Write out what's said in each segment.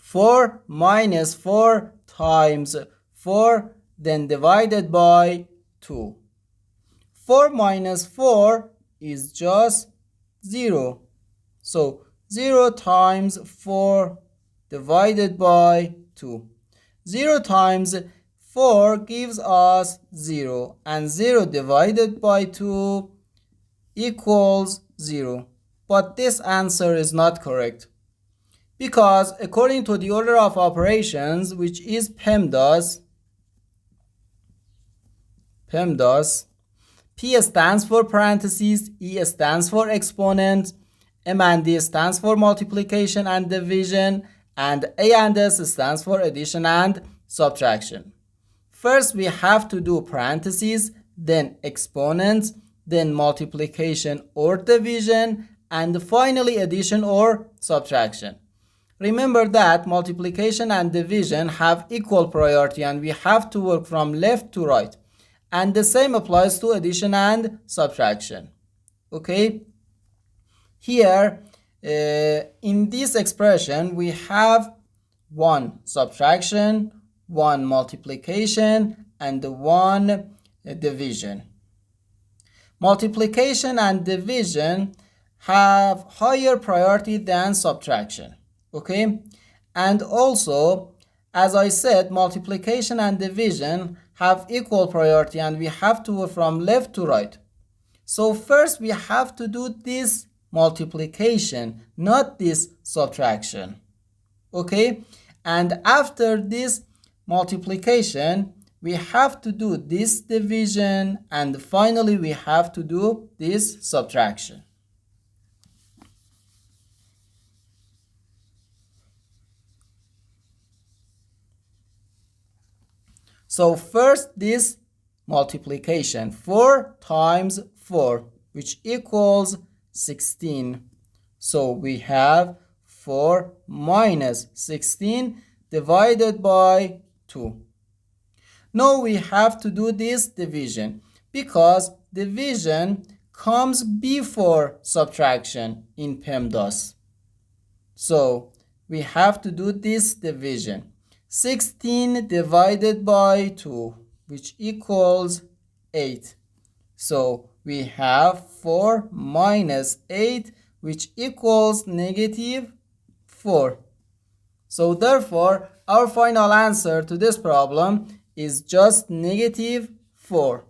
4 minus 4 times 4, then divided by 2. 4 minus 4 is just 0. So 0 times 4 divided by 2. 0 times 4 gives us 0, and 0 divided by 2 equals 0. But this answer is not correct, because according to the order of operations, which is PEMDAS, P stands for parentheses, E stands for exponent, M and D stands for multiplication and division, and A and S stands for addition and subtraction. First, we have to do parentheses, then exponents, then multiplication or division, and finally addition or subtraction. Remember that multiplication and division have equal priority, and we have to work from left to right. And the same applies to addition and subtraction. Okay? Here, in this expression, we have 1 subtraction, 1 multiplication, and 1 division. Multiplication and division have higher priority than subtraction. Okay? And also, as I said, multiplication and division have equal priority, and we have to work from left to right. So first we have to do this multiplication, not this subtraction. Okay? And after this multiplication, we have to do this division, and finally we have to do this subtraction. So first this multiplication, 4 times 4, which equals 16. So we have 4 minus 16 divided by 2. Now we have to do this division, because division comes before subtraction in PEMDAS. So we have to do this division. 16 divided by 2, which equals 8. So we have 4 minus 8, which equals negative 4. So therefore, our final answer to this problem is just negative 4.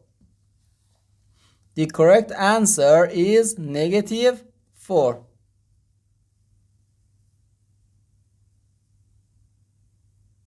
The correct answer is negative 4.